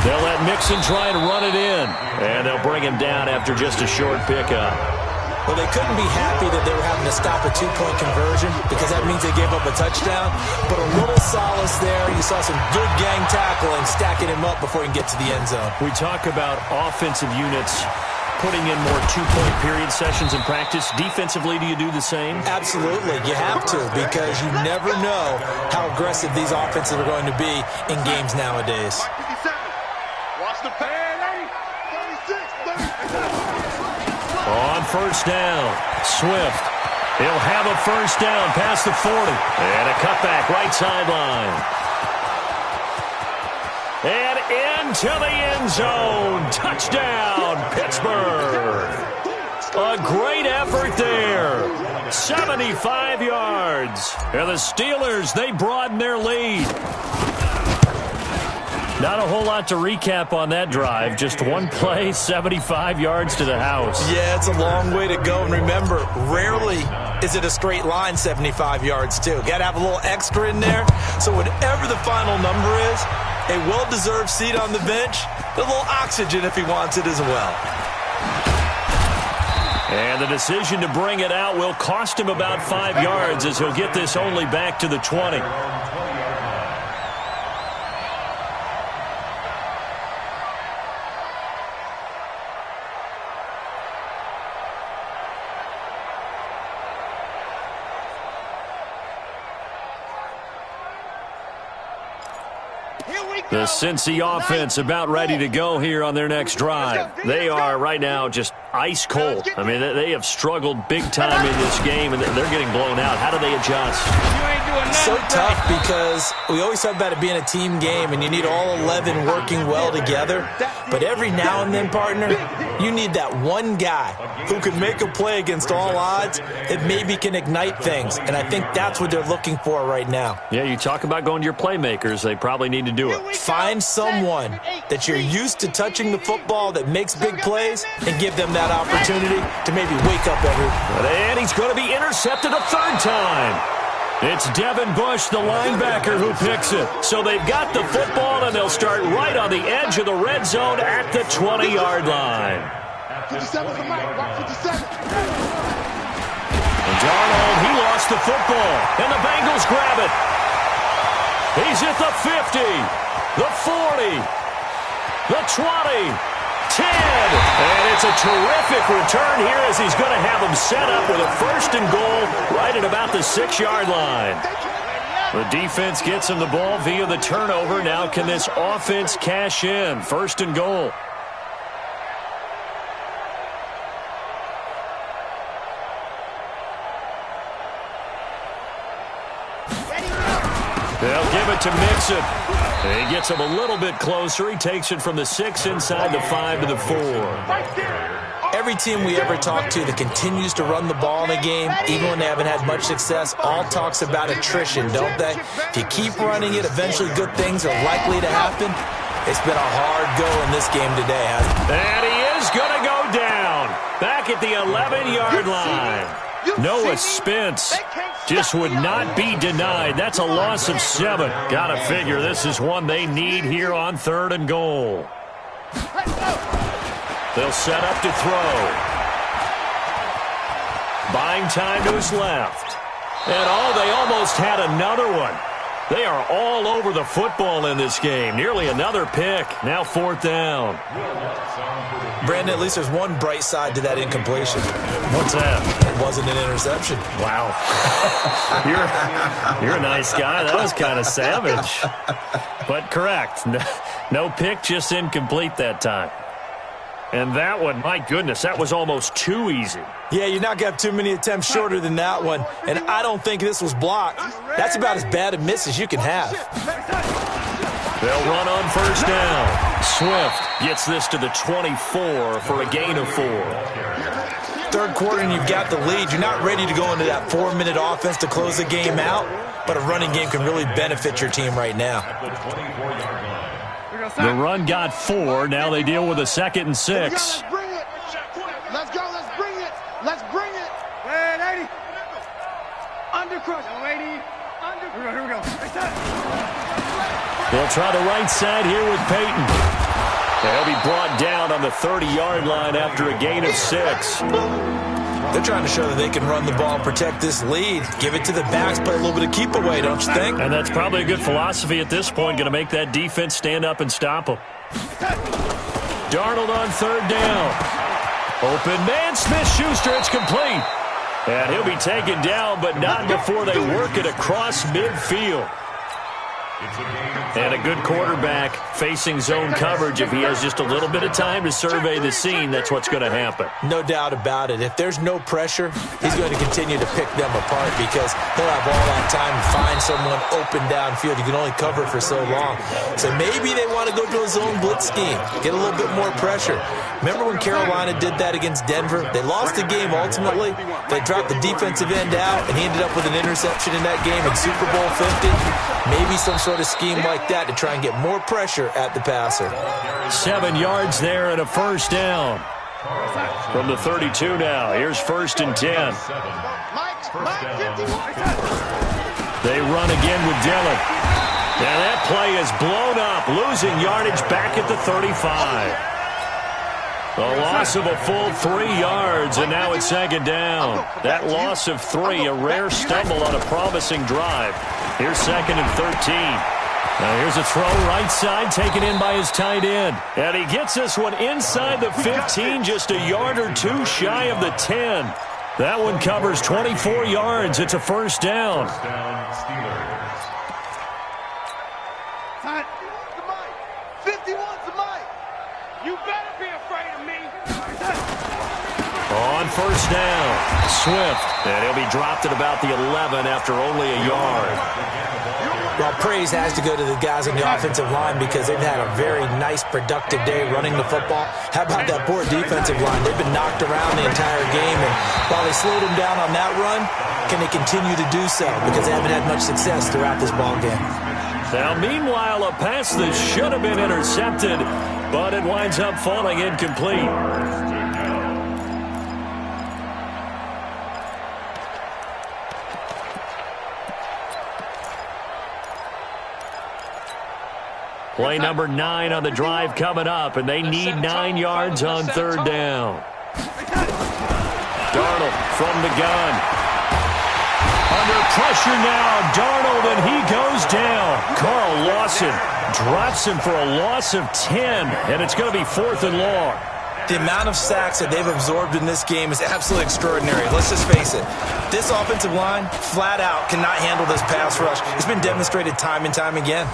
They'll let Mixon try and run it in. And they'll bring him down after just a short pickup. Well, they couldn't be happy that they were having to stop a 2-point conversion because that means they gave up a touchdown. But a little solace there. You saw some good gang tackling, stacking him up before he can get to the end zone. We talk about offensive units putting in more 2-point period sessions in practice. Defensively, do you do the same? Absolutely. You have to because you never know how aggressive these offenses are going to be in games nowadays. Watch the pass. On 1st down, Swift. He'll have a 1st down past the 40. And a cutback right sideline. And into the end zone. Touchdown, Pittsburgh. A great effort there. 75 yards. And the Steelers, they broaden their lead. Not a whole lot to recap on that drive. Just one play, 75 yards to the house. Yeah, it's a long way to go. And remember, rarely is it a straight line 75 yards, too. Got to have a little extra in there. So whatever the final number is, a well-deserved seat on the bench, a little oxygen if he wants it as well. And the decision to bring it out will cost him about 5 yards as he'll get this only back to the 20. The Cincy offense about ready to go here on their next drive. They are right now just ice cold. I mean, they have struggled big time in this game, and they're getting blown out. How do they adjust? So tough because we always talk about it being a team game, and you need all 11 working well together. But every now and then, partner, you need that one guy who can make a play against all odds that maybe can ignite things. And I think that's what they're looking for right now. Yeah, you talk about going to your playmakers. They probably need to do it. Find someone that you're used to touching the football that makes big plays and give them that opportunity to maybe wake up everyone. And he's going to be intercepted a third time. It's Devin Bush, the linebacker, who picks it. So they've got the football, and they'll start right on the edge of the red zone at the 20-yard line. 57 for Mike. 57. Darnold, he lost the football, and the Bengals grab it. He's at the 50, the 40, the 20, 10. And it's a terrific return here as he's going to have them set up with a first and goal right at about the 6-yard line. The defense gets him the ball via the turnover. Now can this offense cash in? First and goal. They'll give it to Mixon. He gets him a little bit closer. He takes it from the 6 inside the 5 to the 4. Every team we ever talk to that continues to run the ball in a game, even when they haven't had much success, all talks about attrition, don't they? If you keep running it, eventually good things are likely to happen. It's been a hard go in this game today, hasn't it? And he is going to go down. Back at the 11-yard line. Noah Spence just would not be denied. That's a loss of 7. Gotta figure this is one they need here on 3rd and goal. They'll set up to throw. Buying time to his left. And they almost had another one. They are all over the football in this game. Nearly another pick. Now 4th down. Brandon, at least there's one bright side to that incompletion. What's that? It wasn't an interception. Wow. You're a nice guy. That was kind of savage. But correct. No pick, just incomplete that time. And that one, my goodness, that was almost too easy. Yeah, you're not going to have too many attempts shorter than that one. And I don't think this was blocked. That's about as bad a miss as you can have. They'll run on first down. Swift gets this to the 24 for a gain of 4. Third quarter and you've got the lead. You're not ready to go into that 4-minute offense to close the game out, but a running game can really benefit your team right now. The run got 4. Now they deal with a 2nd and 6. Let's bring it. Let's go. Let's bring it. Let's bring it. Hey, lady. Undercrush. Lady. Here we go. They'll try the right side here with Peyton. They'll be brought down on the 30-yard line after a gain of 6. They're trying to show that they can run the ball, protect this lead, give it to the backs, play a little bit of keep away, don't you think? And that's probably a good philosophy at this point, going to make that defense stand up and stop them. Darnold on 3rd down. Open man, Smith-Schuster, it's complete. And he'll be taken down, but not before they work it across midfield. And a good quarterback facing zone coverage. If he has just a little bit of time to survey the scene, that's what's going to happen. No doubt about it. If there's no pressure, he's going to continue to pick them apart because he'll have all that time to find someone open downfield. You can only cover for so long. So maybe they want to go to a zone blitz scheme, get a little bit more pressure. Remember when Carolina did that against Denver? They lost the game ultimately. They dropped the defensive end out, and he ended up with an interception in that game in Super Bowl 50. Maybe some sort of scheme like that to try and get more pressure at the passer. 7 yards there and a first down. From the 32 now. Here's 1st and 10. They run again with Dillon. And that play is blown up, losing yardage back at the 35. A loss of a full 3 yards, and now it's 2nd down. That loss of 3, a rare stumble on a promising drive. Here's 2nd and 13. Now here's a throw right side taken in by his tight end. And he gets this one inside the 15, just a yard or 2 shy of the 10. That one covers 24 yards. It's a first down. Time. 51 to Mike. You better be afraid of me. first down. Swift, and he'll be dropped at about the 11 after only a yard. Well, praise has to go to the guys on the offensive line because they've had a very nice, productive day running the football. How about that poor defensive line? They've been knocked around the entire game, and while they slowed them down on that run, can they continue to do so? Because they haven't had much success throughout this ball game. Now, meanwhile, a pass that should have been intercepted, but it winds up falling incomplete. Play number 9 on the drive coming up, and they need 9 yards on third down. Darnold from the gun. Under pressure now, Darnold, and he goes down. Carl Lawson drops him for a loss of 10, and it's going to be 4th and long. The amount of sacks that they've absorbed in this game is absolutely extraordinary. Let's just face it. This offensive line, flat out, cannot handle this pass rush. It's been demonstrated time and time again.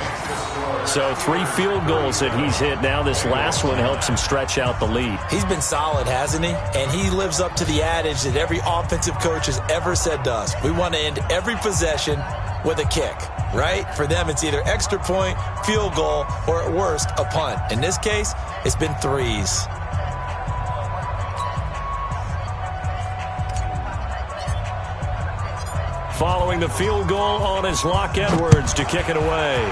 So 3 field goals that he's hit now. This last one helps him stretch out the lead. He's been solid, hasn't he? And he lives up to the adage that every offensive coach has ever said to us. We want to end every possession with a kick, right? For them, it's either extra point, field goal, or at worst, a punt. In this case, it's been 3s. Following the field goal on his Locke Edwards to kick it away.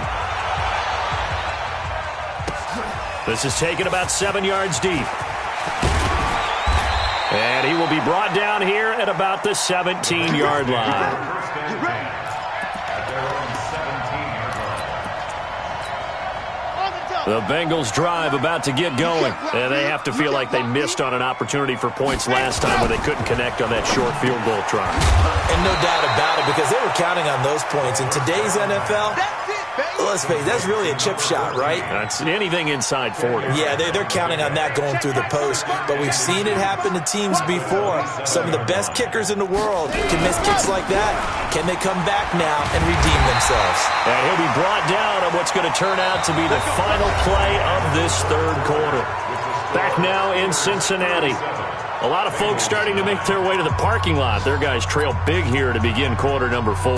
This is taken about 7 yards deep. And he will be brought down here at about the 17-yard line. The Bengals drive about to get going. And they have to feel like they missed on an opportunity for points last time when they couldn't connect on that short field goal try. And no doubt about it, because they were counting on those points. In today's NFL, let's face it, that's really a chip shot, right? That's anything inside 40. Yeah, they're counting on that going through the post. But we've seen it happen to teams before. Some of the best kickers in the world can miss kicks like that. Can they come back now and redeem themselves? And he'll be brought down on what's going to turn out to be the final play of this third quarter. Back now in Cincinnati. A lot of folks starting to make their way to the parking lot. Their guys trail big here to begin quarter number 4.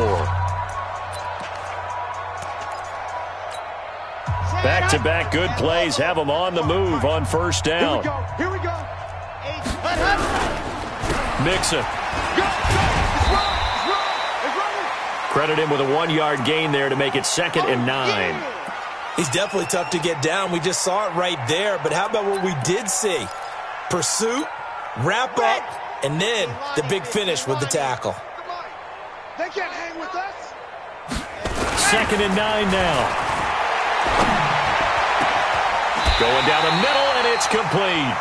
Back-to-back good plays have them on the move on first down. Here we go. Mixon. Credit him with a 1-yard gain there to make it 2nd and 9. He's definitely tough to get down. We just saw it right there. But how about what we did see? Pursuit, wrap up, and then the big finish with the tackle. They can't hang with us. 2nd and 9 now. Going down the middle, and it's complete.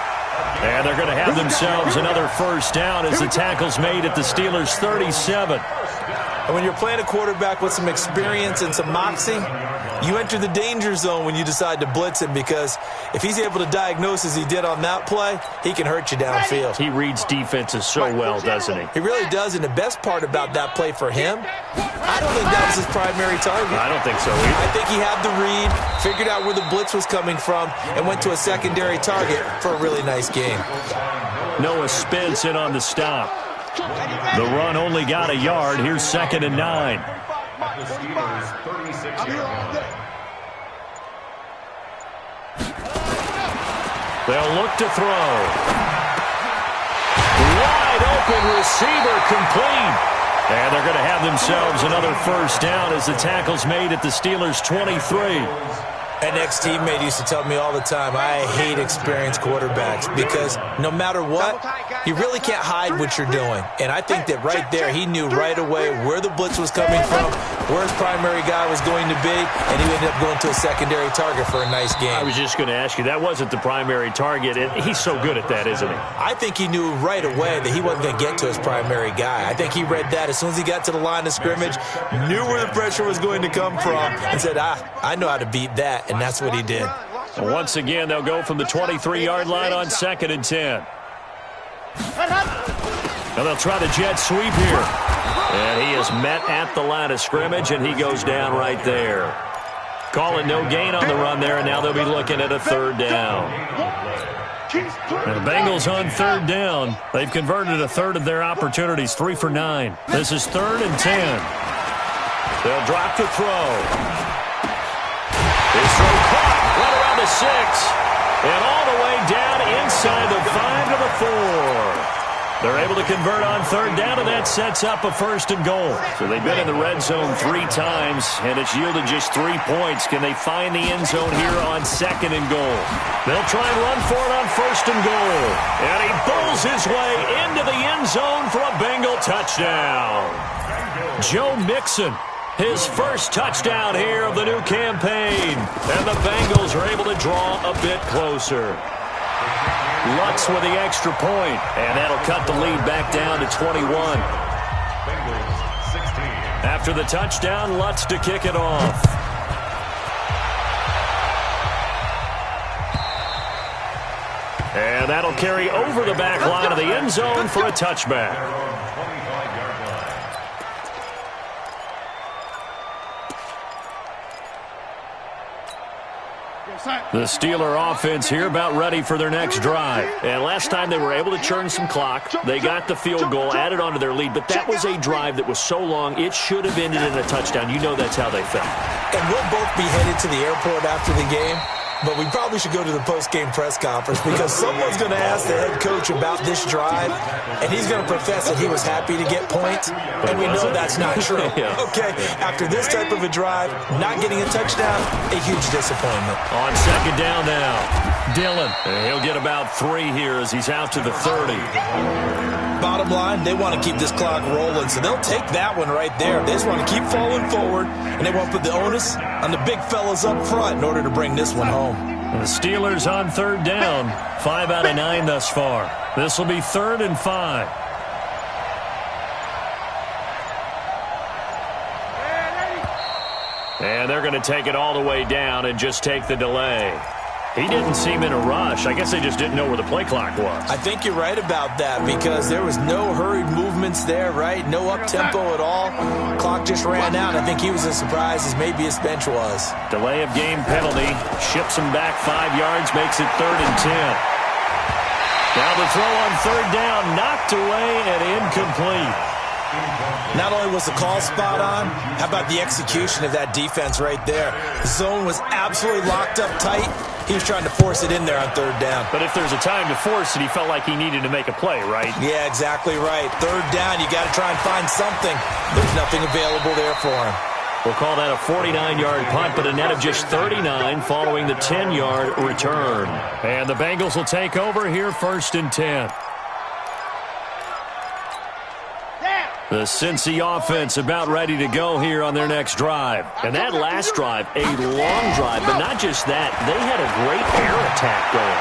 And they're going to have themselves another first down as the tackle's made at the Steelers' 37. And when you're playing a quarterback with some experience and some moxie, you enter the danger zone when you decide to blitz him, because if he's able to diagnose as he did on that play, he can hurt you downfield. He reads defenses so well, doesn't he? He really does, and the best part about that play for him, I don't think that was his primary target. I don't think so either. I think he had the read, figured out where the blitz was coming from, and went to a secondary target for a really nice game. Noah Spence in on the stop. The run only got a yard. Here's 2nd and 9. At the Steelers' 36-yard line. They'll look to throw. Wide open receiver, complete. And they're going to have themselves another first down as the tackle's made at the Steelers' 23. An ex-teammate used to tell me all the time, I hate experienced quarterbacks, because no matter what, you really can't hide what you're doing. And I think that right there, he knew right away where the blitz was coming from, where his primary guy was going to be, and he ended up going to a secondary target for a nice game. I was just going to ask you, that wasn't the primary target, and he's so good at that, isn't he? I think he knew right away that he wasn't going to get to his primary guy. I think he read that as soon as he got to the line of scrimmage, knew where the pressure was going to come from, and said, I know how to beat that. And that's what he did. And once again, they'll go from the 23-yard line on 2nd and 10. Now they'll try the jet sweep here. And he is met at the line of scrimmage, and he goes down right there. Call it no gain on the run there, and now they'll be looking at a 3rd down. And the Bengals on third down. They've converted a third of their opportunities, 3 for 9. This is 3rd and 10. They'll drop to throw. His throw caught right around the 6. And all the way down inside the 5 to the 4. They're able to convert on third down, and that sets up a 1st and goal. So they've been in the red zone 3 times, and it's yielded just 3 points. Can they find the end zone here on 2nd and goal? They'll try and run for it on 1st and goal. And he bulls his way into the end zone for a Bengal touchdown. Joe Mixon, his first touchdown here of the new campaign. And the Bengals are able to draw a bit closer. Lutz with the extra point, and that'll cut the lead back down to 21. Bengals 16. After the touchdown, Lutz to kick it off. And that'll carry over the back line of the end zone for a touchback. The Steeler offense here about ready for their next drive. And last time they were able to churn some clock. They got the field goal, added onto their lead, but that was a drive that was so long it should have ended in a touchdown. You know that's how they felt. And we'll both be headed to the airport after the game, but we probably should go to the post-game press conference because someone's going to ask the head coach about this drive, and he's going to profess that he was happy to get points, and we know that's not true. Yeah. Okay, after this type of a drive, not getting a touchdown, a huge disappointment. On 2nd down now, Dillon. And he'll get about 3 here as he's out to the 30. Bottom line, they want to keep this clock rolling, so they'll take that one right there. They just want to keep falling forward, and they want to put the onus on the big fellas up front in order to bring this one home. And the Steelers on 3rd down, 5 out of 9 thus far. This will be 3rd and 5. And they're going to take it all the way down and just take the delay. He didn't seem in a rush. I guess they just didn't know where the play clock was. I think you're right about that because there was no hurried movements there, right? No up-tempo at all. Clock just ran out. I think he was as surprised as maybe his bench was. Delay of game penalty. Ships him back 5 yards, makes it 3rd and 10. Now the throw on 3rd down, knocked away and incomplete. Not only was the call spot on, how about the execution of that defense right there? The zone was absolutely locked up tight. He was trying to force it in there on 3rd down. But if there's a time to force it, he felt like he needed to make a play, right? Yeah, exactly right. 3rd down, you got to try and find something. There's nothing available there for him. We'll call that a 49-yard punt, but a net of just 39 following the 10-yard return. And the Bengals will take over here 1st and 10. The Cincy offense about ready to go here on their next drive. And that last drive, a long drive, but not just that. They had a great air attack going.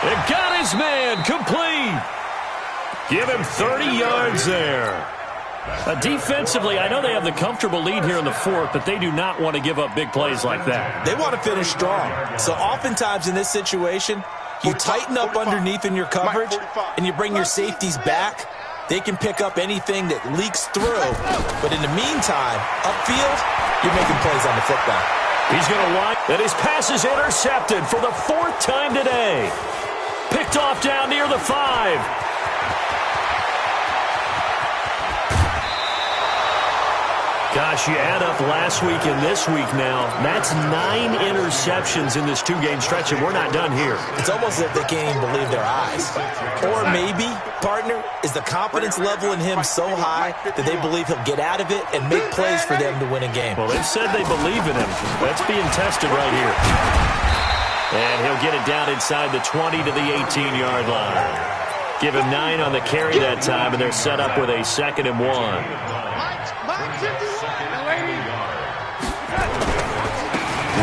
It got his man complete. Give him 30 yards there. Defensively, I know they have the comfortable lead here in the 4th, but they do not want to give up big plays like that. They want to finish strong. So oftentimes in this situation, you tighten up underneath in your coverage, and you bring your safeties back. They can pick up anything that leaks through. But in the meantime, upfield, you're making plays on the football. He's going to line, and his pass is intercepted for the 4th time today. Picked off down near the 5. Gosh, you add up last week and this week now. That's 9 interceptions in this 2-game stretch, and we're not done here. It's almost as if they can't even believe their eyes. Or maybe, partner, is the confidence level in him so high that they believe he'll get out of it and make plays for them to win a game. Well, they've said they believe in him. That's being tested right here. And he'll get it down inside the 20 to the 18-yard line. Give him 9 on the carry that time, and they're set up with a 2nd and 1.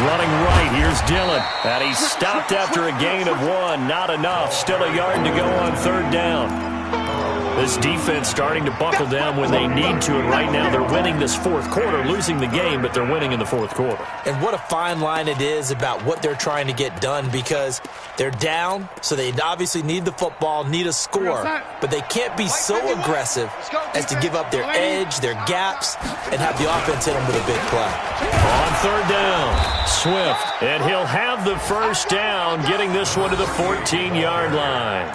Running right, here's Dillon. And he's stopped after a gain of 1. Not enough. Still a yard to go on 3rd down. This defense starting to buckle down when they need to, and right now they're winning this fourth quarter, losing the game, but they're winning in the fourth quarter. And what a fine line it is about what they're trying to get done, because they're down, so they obviously need the football, need a score, but they can't be so aggressive as to give up their edge, their gaps, and have the offense hit them with a big play. On third down, Swift, and he'll have the first down, getting this one to the 14-yard line.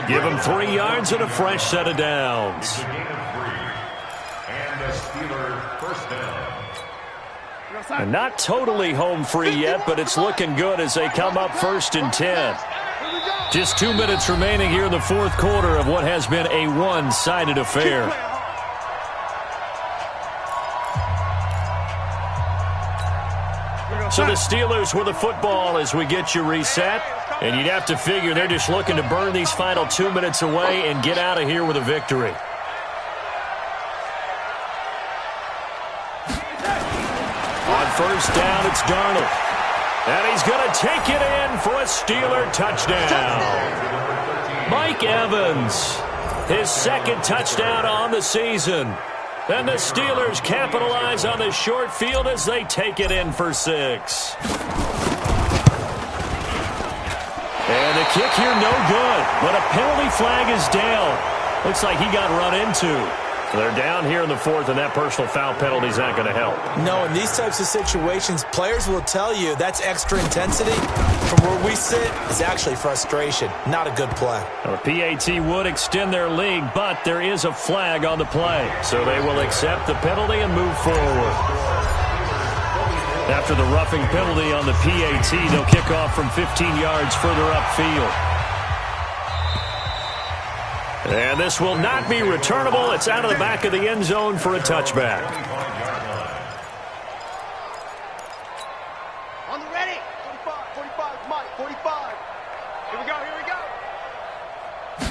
Give him 3 yards and a fresh set of downs. And the Steelers first down. And not totally home free yet, but it's looking good as they come up 1st and 10. Just 2 minutes remaining here in the fourth quarter of what has been a one-sided affair. So the Steelers with the football as we get you reset. And you'd have to figure they're just looking to burn these final 2 minutes away and get out of here with a victory. On first down, it's Darnold. And he's going to take it in for a Steeler touchdown. Mike Evans, his second touchdown on the season. And the Steelers capitalize on the short field as they take it in for 6. And the kick here, no good. But a penalty flag is down. Looks like he got run into. They're down here in the fourth, and that personal foul penalty is not going to help. No, in these types of situations, players will tell you that's extra intensity. From where we sit, it's actually frustration. Not a good play. The PAT would extend their lead, but there is a flag on the play. So they will accept the penalty and move forward. After the roughing penalty on the PAT, they'll kick off from 15 yards further upfield. And this will not be returnable. It's out of the back of the end zone for a touchback. On the ready. 45, Mike, 45. Here we go.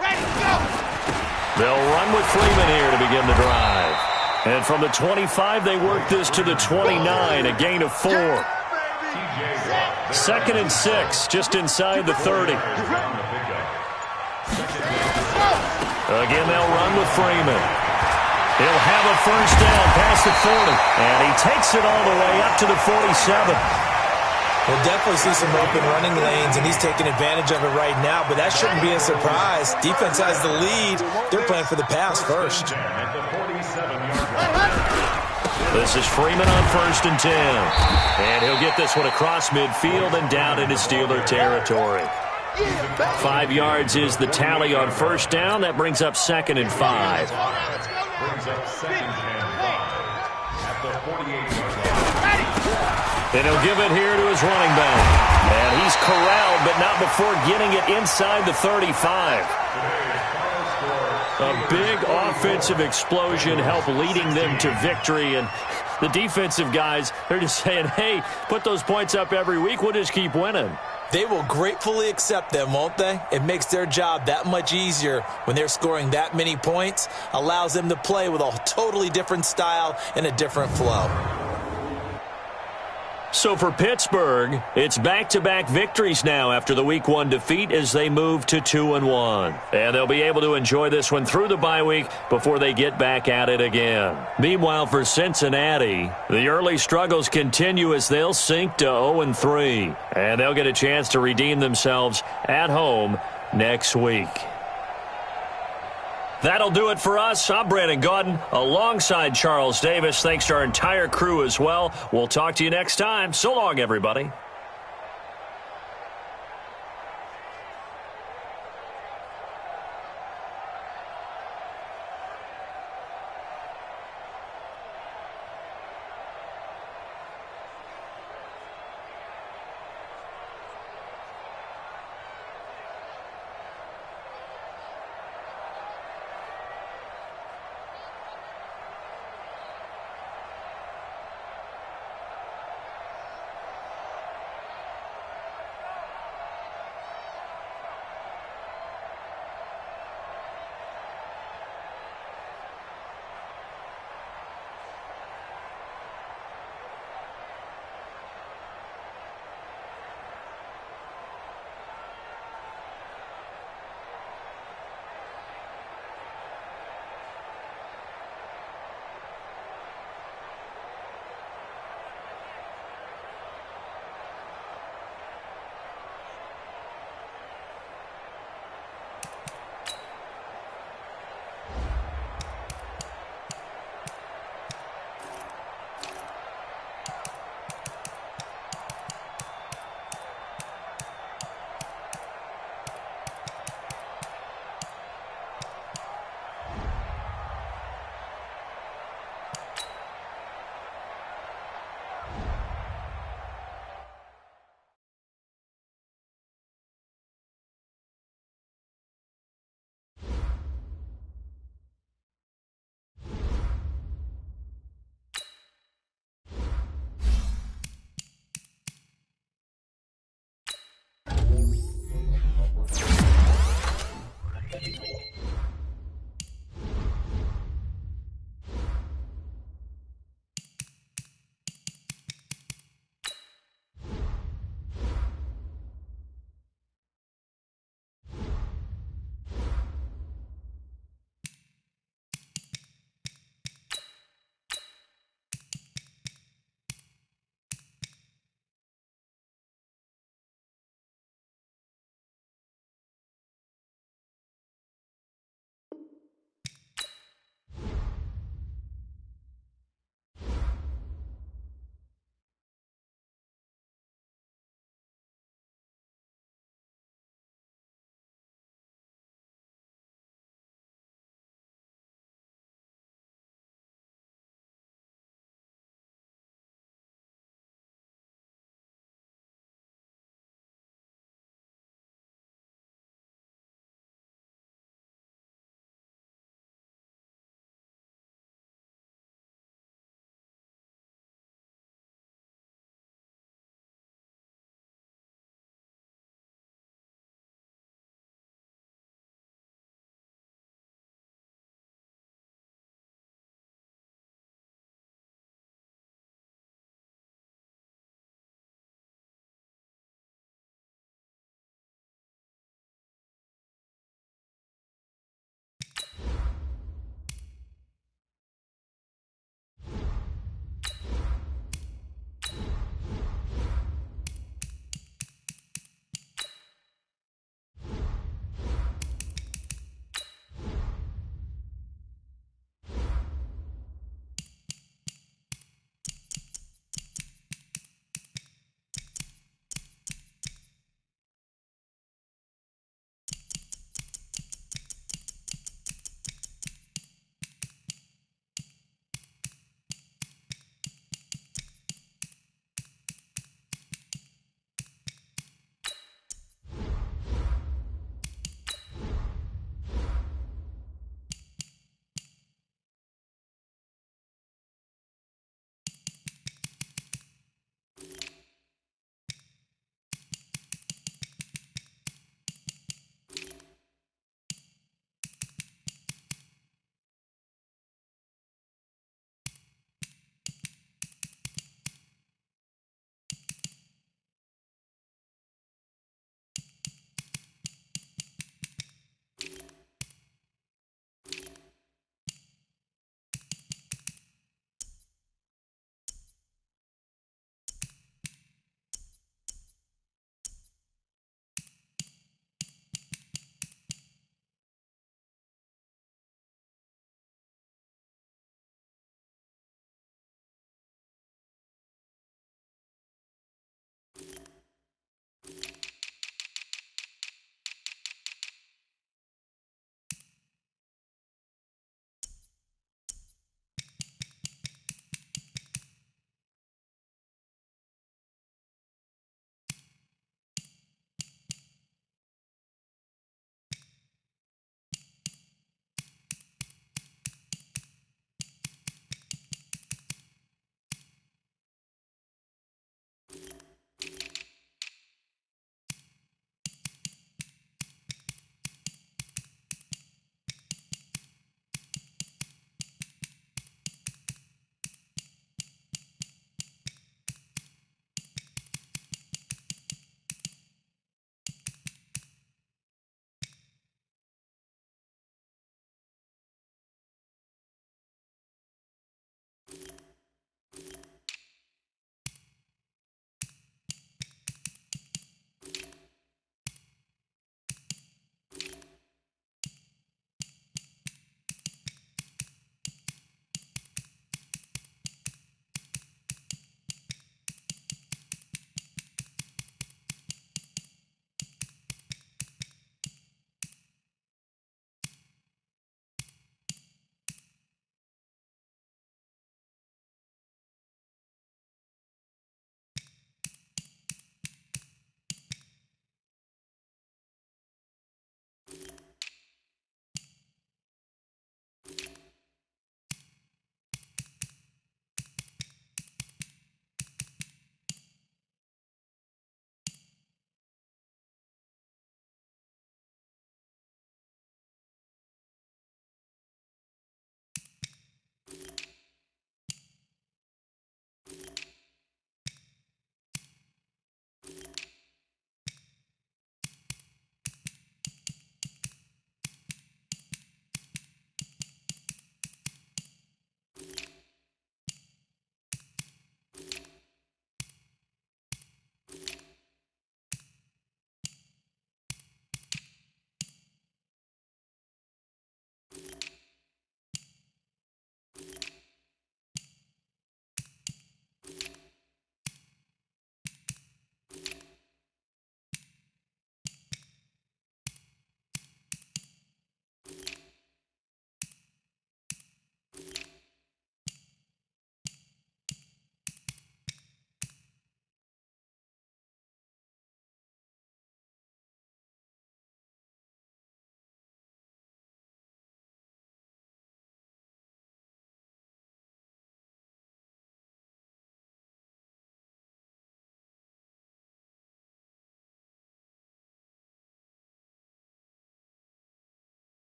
Ready, go. They'll run with Freeman here to begin the drive. And from the 25, they work this to the 29, a gain of 4. 2nd and 6, just inside the 30. Again, they'll run with Freeman. He'll have a first down past the 40. And he takes it all the way up to the 47. We'll definitely see some open running lanes, and he's taking advantage of it right now, but that shouldn't be a surprise. Defense has the lead. They're playing for the pass first. This is Freeman on 1st and 10. And he'll get this one across midfield and down into Steeler territory. 5 yards is the tally on first down. That brings up 2nd and 5. Brings up 2nd and 5 at the 48-yard line. And he'll give it here to his running back. And he's corralled, but not before getting it inside the 35. A big offensive explosion helped leading them to victory. And the defensive guys, they're just saying, hey, put those points up every week. We'll just keep winning. They will gratefully accept them, won't they? It makes their job that much easier when they're scoring that many points. Allows them to play with a totally different style and a different flow. So for Pittsburgh, it's back-to-back victories now after the Week 1 defeat as they move to 2-1. And they'll be able to enjoy this one through the bye week before they get back at it again. Meanwhile, for Cincinnati, the early struggles continue as they'll sink to 0-3. And they'll get a chance to redeem themselves at home next week. That'll do it for us. I'm Brandon Gaudin alongside Charles Davis. Thanks to our entire crew as well. We'll talk to you next time. So long, everybody.